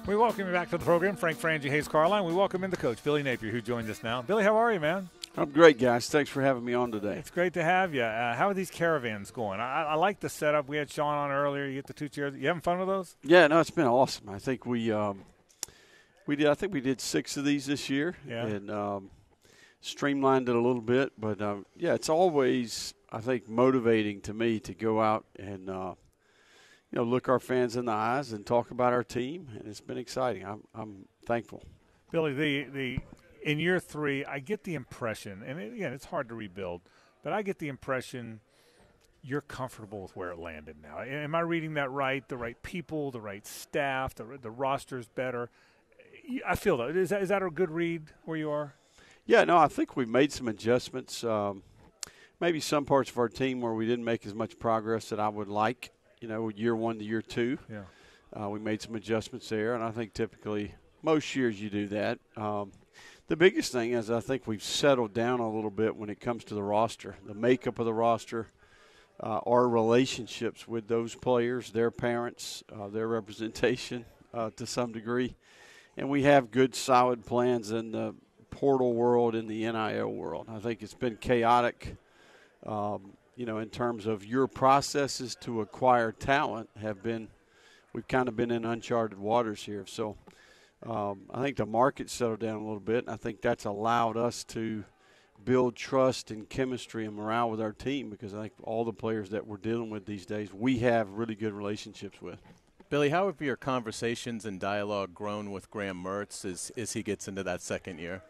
We welcome you back to the program. Frank, Frangie, Hayes, Carlyon. We welcome in the coach, Billy Napier, who joins us now. Billy, how are you, man? I'm great, guys. Thanks for having me on today. It's great to have you. How are these caravans going? I like the setup. We had Sean on earlier. You get the 2 chairs. You having fun with those? Yeah, no, it's been awesome. I think we did 6 of these this year, and streamlined it a little bit. But yeah, it's always, I think, motivating to me to go out and look our fans in the eyes and talk about our team, and it's been exciting. I'm thankful. Billy, in year 3, I get the impression, and again, it's hard to rebuild, but I get the impression you're comfortable with where it landed now. Am I reading that right? The right people, the right staff, the roster's better. I feel that. Is that a good read where you are? Yeah, no, I think we've made some adjustments. Maybe some parts of our team where we didn't make as much progress that I would like, year 1 to year 2. Yeah. We made some adjustments there, and I think typically most years you do that. The biggest thing is I think we've settled down a little bit when it comes to the roster, the makeup of the roster, our relationships with those players, their parents, their representation to some degree. And we have good, solid plans in the portal world, in the NIL world. I think it's been chaotic, in terms of your processes to acquire talent we've kind of been in uncharted waters here. So I think the market settled down a little bit, and I think that's allowed us to build trust and chemistry and morale with our team, because I think all the players that we're dealing with these days, we have really good relationships with. Billy, how have your conversations and dialogue grown with Graham Mertz as he gets into that second year?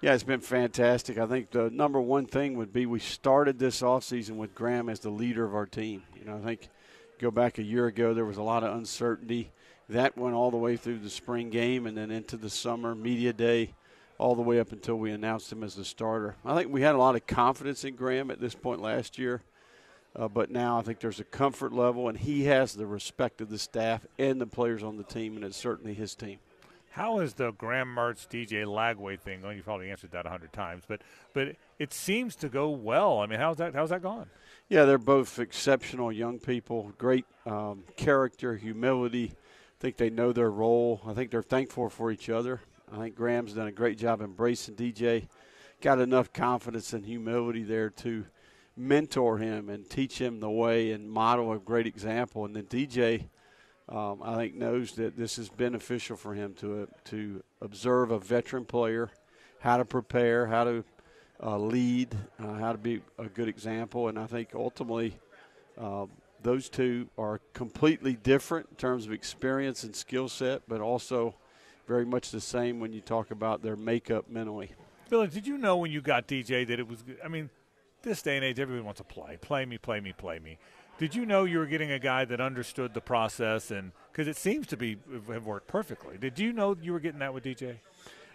Yeah, it's been fantastic. I think the number one thing would be we started this offseason with Graham as the leader of our team. I think go back a year ago, there was a lot of uncertainty. That went all the way through the spring game and then into the summer media day, all the way up until we announced him as the starter. I think we had a lot of confidence in Graham at this point last year, but now I think there's a comfort level, and he has the respect of the staff and the players on the team, and it's certainly his team. How is the Graham Mertz, DJ Lagway thing going? You probably answered that 100 times, but it seems to go well. I mean, how's that gone? Yeah, they're both exceptional young people, great character, humility. I think they know their role. I think they're thankful for each other. I think Graham's done a great job embracing DJ, got enough confidence and humility there to mentor him and teach him the way and model a great example. And then DJ, I think, knows that this is beneficial for him to observe a veteran player, how to prepare, how to lead, how to be a good example. And I think ultimately those two are completely different in terms of experience and skill set, but also very much the same when you talk about their makeup mentally. Billy, did you know when you got DJ that it was – I mean, this day and age, everybody wants to play. Play me, play me, play me. Did you know you were getting a guy that understood the process? And because it seems to have worked perfectly. Did you know you were getting that with DJ?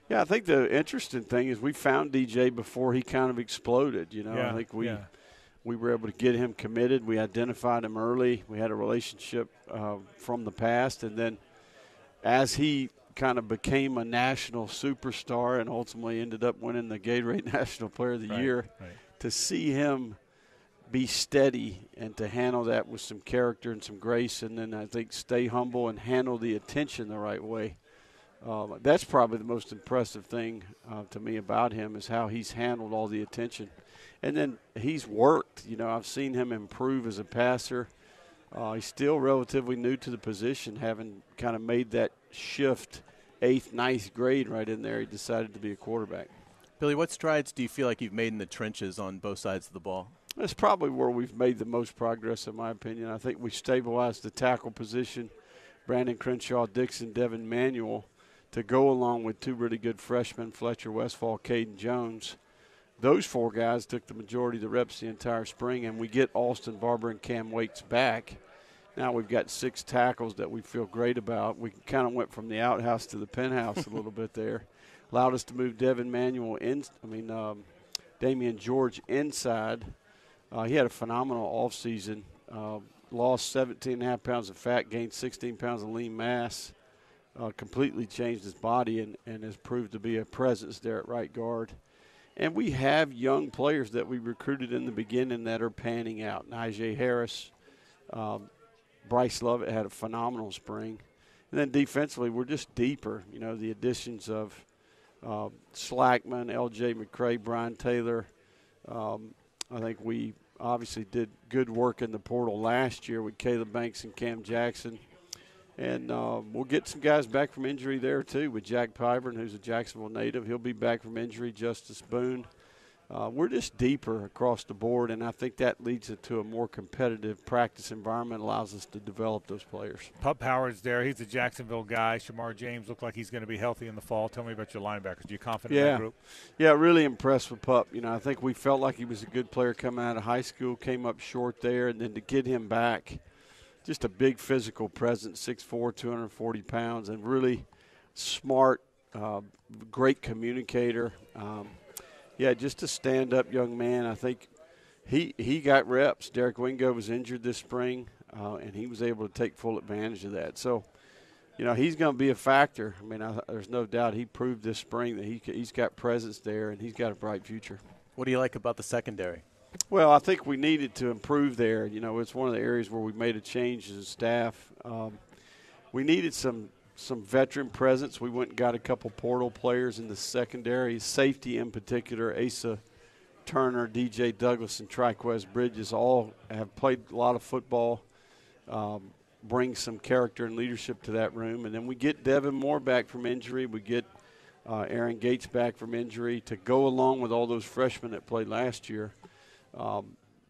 Yeah, I think the interesting thing is we found DJ before he kind of exploded. Yeah, I think we were able to get him committed. We identified him early. We had a relationship from the past. And then as he kind of became a national superstar and ultimately ended up winning the Gatorade National Player of the Year, to see him be steady and to handle that with some character and some grace, and then I think stay humble and handle the attention the right way. That's probably the most impressive thing to me about him, is how he's handled all the attention. And then he's worked. I've seen him improve as a passer. He's still relatively new to the position, having kind of made that shift 8th, 9th grade right in there. He decided to be a quarterback. Billy, what strides do you feel like you've made in the trenches on both sides of the ball? That's probably where we've made the most progress, in my opinion. I think we stabilized the tackle position, Brandon Crenshaw, Dixon, Devin Manuel, to go along with 2 really good freshmen, Fletcher Westfall, Caden Jones. Those 4 guys took the majority of the reps the entire spring, and we get Austin Barber and Cam Waits back. Now we've got 6 tackles that we feel great about. We kind of went from the outhouse to the penthouse a little bit there. Allowed us to move Devin Manuel Damian George inside. He had a phenomenal offseason. Lost 17.5 pounds of fat, gained 16 pounds of lean mass. Completely changed his body and has proved to be a presence there at right guard. And we have young players that we recruited in the beginning that are panning out. Najee Harris, Bryce Lovett had a phenomenal spring. And then defensively, we're just deeper. You know, the additions of Slackman, L.J. McCray, Brian Taylor. I think we obviously did good work in the portal last year with Caleb Banks and Cam Jackson. And we'll get some guys back from injury there, too, with Jack Pyburn, who's a Jacksonville native. He'll be back from injury, Justice Boone. We're just deeper across the board, and I think that leads it to a more competitive practice environment, allows us to develop those players. Pup Howard's there. He's a Jacksonville guy. Shamar James looked like he's going to be healthy in the fall. Tell me about your linebackers. Are you confident in that group? Yeah, really impressed with Pup. You know, I think we felt like he was a good player coming out of high school, came up short there, and then to get him back, just a big physical presence, 6'4", 240 pounds, and really smart, great communicator. Yeah, just a stand-up young man. I think he got reps. Derek Wingo was injured this spring, and he was able to take full advantage of that. So, you know, he's going to be a factor. I mean, there's no doubt he proved this spring that he's got presence there, and he's got a bright future. What do you like about the secondary? Well, I think we needed to improve there. You know, it's one of the areas where we made a change as a staff. We needed some veteran presence. We went and got a couple portal players in the secondary, safety in particular. Asa Turner, DJ Douglas, and Triquez Bridges all have played a lot of football, bring some character and leadership to that room. And then we get Devin Moore back from injury. We get Aaron Gates back from injury to go along with all those freshmen that played last year.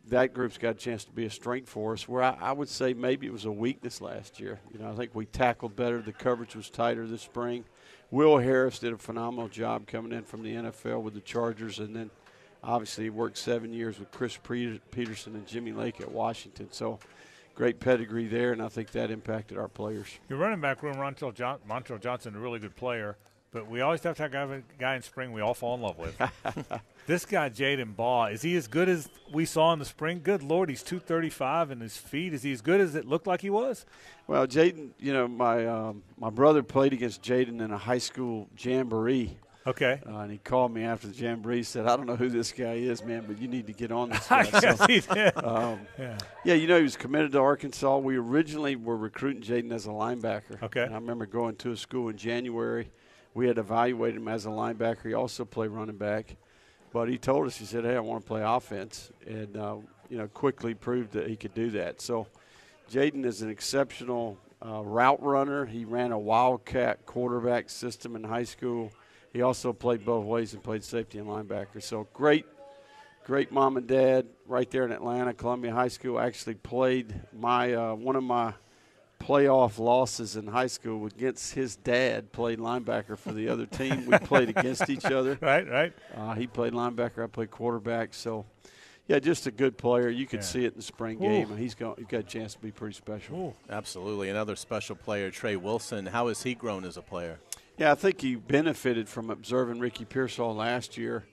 That group's got a chance to be a strength for us, where I would say maybe it was a weakness last year. You know, I think we tackled better. The coverage was tighter this spring. Will Harris did a phenomenal job coming in from the NFL with the Chargers, and then obviously he worked 7 years with Chris Peterson and Jimmy Lake at Washington. So great pedigree there, and I think that impacted our players. Your running back room, Montrell Johnson, a really good player, but we always have to have a guy in spring we all fall in love with. This guy, Jaden Baugh, is he as good as we saw in the spring? Good Lord, he's 235 in his feet. Is he as good as it looked like he was? Well, Jaden, you know, my brother played against Jaden in a high school jamboree. Okay. And he called me after the jamboree, said, I don't know who this guy is, man, but you need to get on this guy. Yes, he did. Yeah, you know, he was committed to Arkansas. We originally were recruiting Jaden as a linebacker. Okay. And I remember going to a school in January. We had evaluated him as a linebacker. He also played running back. But he told us, he said, hey, I want to play offense, and, you know, quickly proved that he could do that. So Jaden is an exceptional route runner. He ran a Wildcat quarterback system in high school. He also played both ways and played safety and linebacker. So great mom and dad right there in Atlanta. Columbia High School actually played one of my playoff losses in high school against his dad, played linebacker for the other team. We played against each other. Right. He played linebacker, I played quarterback. So, yeah, just a good player. You could see it in the spring game, and he's got a chance to be pretty special. Ooh. Absolutely. Another special player, Trey Wilson. How has he grown as a player? Yeah, I think he benefited from observing Ricky Pearsall last year.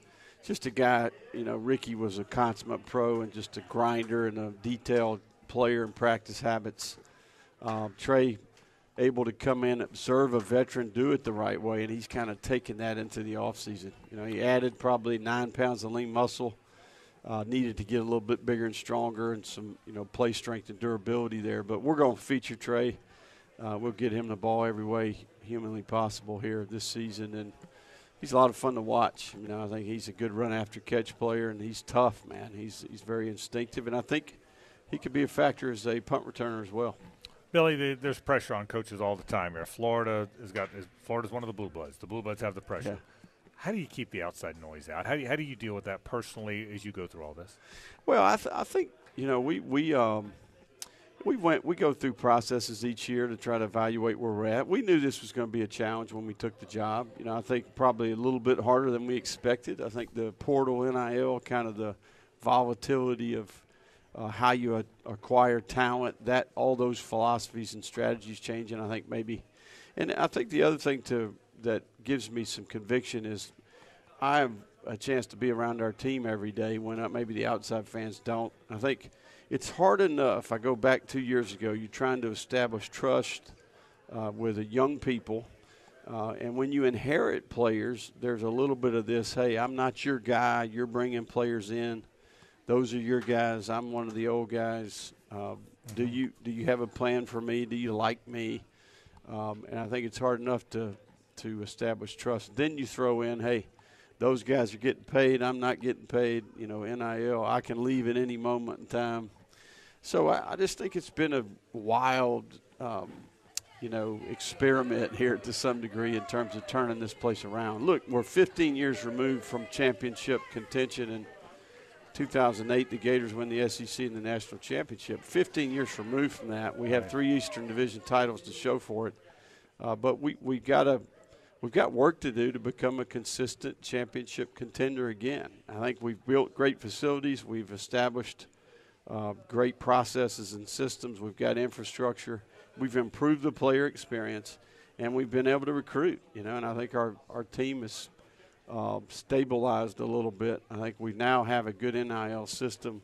Just a guy, you know, Ricky was a consummate pro and just a grinder and a detailed player in practice habits. Trey able to come in, observe a veteran, do it the right way, and he's kind of taken that into the offseason. You know, he added probably 9 pounds of lean muscle, needed to get a little bit bigger and stronger and some, you know, play strength and durability there. But we're going to feature Trey. We'll get him the ball every way humanly possible here this season, and he's a lot of fun to watch. You know, I think he's a good run-after-catch player, and he's tough, man. He's very instinctive, and I think he could be a factor as a punt returner as well. Billy, there's pressure on coaches all the time here. Florida's one of the Blue Bloods. The Blue Bloods have the pressure. Yeah. How do you keep the outside noise out? How do you deal with that personally as you go through all this? Well, I think, you know, we go through processes each year to try to evaluate where we're at. We knew this was going to be a challenge when we took the job. You know, I think probably a little bit harder than we expected. I think the portal, NIL, kind of the volatility of how you acquire talent, that all those philosophies and strategies change, and I think maybe – and I think the other thing that gives me some conviction is I have a chance to be around our team every day when maybe the outside fans don't. I think it's hard enough. I go back 2 years ago. You're trying to establish trust with the young people, and when you inherit players, there's a little bit of this, hey, I'm not your guy. You're bringing players in. Those are your guys. I'm one of the old guys. Do you have a plan for me? Do you like me? And I think it's hard enough to establish trust. Then you throw in, hey, those guys are getting paid. I'm not getting paid. You know, NIL, I can leave at any moment in time. So I just think it's been a wild, experiment here to some degree in terms of turning this place around. Look, we're 15 years removed from championship contention. In 2008, the Gators win the SEC and the national championship. 15 years removed from that. We have 3 Eastern Division titles to show for it. But we've got work to do to become a consistent championship contender again. I think we've built great facilities. We've established great processes and systems. We've got infrastructure. We've improved the player experience, and we've been able to recruit. And I think our team is stabilized a little bit. I think we now have a good NIL system,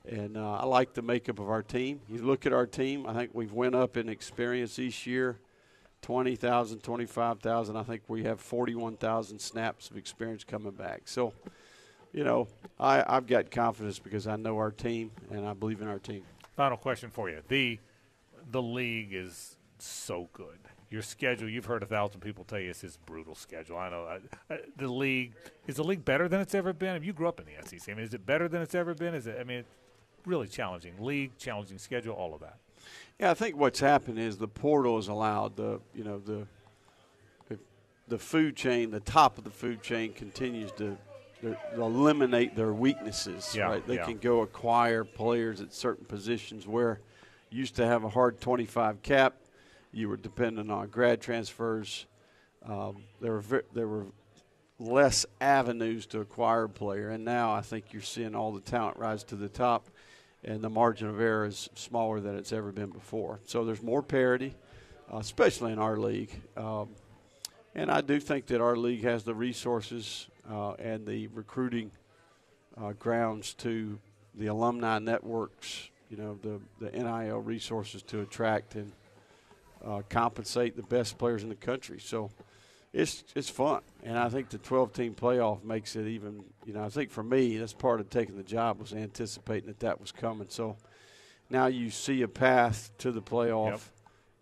and I like the makeup of our team. You look at our team, I think we've went up in experience each year. 20,000, 25,000. I think we have 41,000 snaps of experience coming back. So, I've got confidence because I know our team and I believe in our team. Final question for you. The league is so good. Your schedule, you've heard 1,000 people tell you it's this brutal schedule. I know. Is the league better than it's ever been? If you grew up in the SEC, is it better than it's ever been? It's really challenging league, challenging schedule, all of that. Yeah, I think what's happened is the portal has allowed the food chain, the top of the food chain continues to eliminate their weaknesses. Yeah, right? They can go acquire players at certain positions where you used to have a hard 25 cap. You were dependent on grad transfers. There were less avenues to acquire a player, and now I think you're seeing all the talent rise to the top. And the margin of error is smaller than it's ever been before. So there's more parity, especially in our league. And I do think that our league has the resources and the recruiting grounds to the alumni networks, the NIL resources to attract and compensate the best players in the country. So it's fun. And I think the 12-team playoff makes it even, I think for me, that's part of taking the job was anticipating that was coming. So now you see a path to the playoff,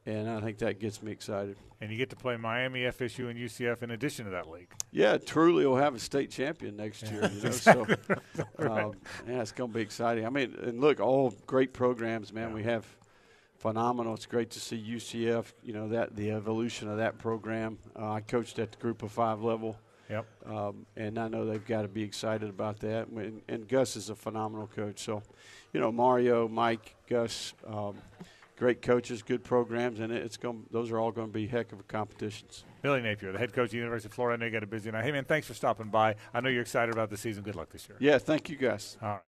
and I think that gets me excited. And you get to play Miami, FSU, and UCF in addition to that league. Yeah, truly will have a state champion next year. Exactly. So, it's going to be exciting. And look, all great programs, man. Yeah. We have phenomenal. It's great to see UCF, the evolution of that program. I coached at the Group of 5 level. Yep. And I know they've got to be excited about that. And Gus is a phenomenal coach. So, Mario, Mike, Gus, great coaches, good programs, and those are all going to be heck of a competitions. Billy Napier, the head coach of the University of Florida. I know you got a busy night. Hey, man, thanks for stopping by. I know you're excited about the season. Good luck this year. Yeah, thank you, guys. All right.